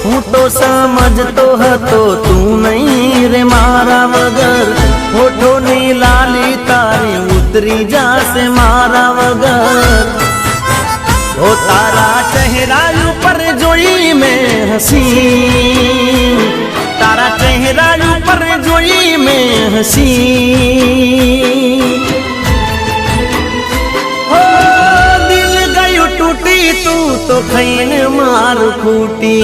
हूँ तो समझतो हतो तू नहीं रे मारा वगर, होठो नी लाली तारी उतरी जासे मारा वगर। ओ तारा चेहरा ऊपर जोई में हसी, तारा चेहरा ऊपर जोई में हसी। हो दिल गयो टूटी तू तो खैन मार फूटी।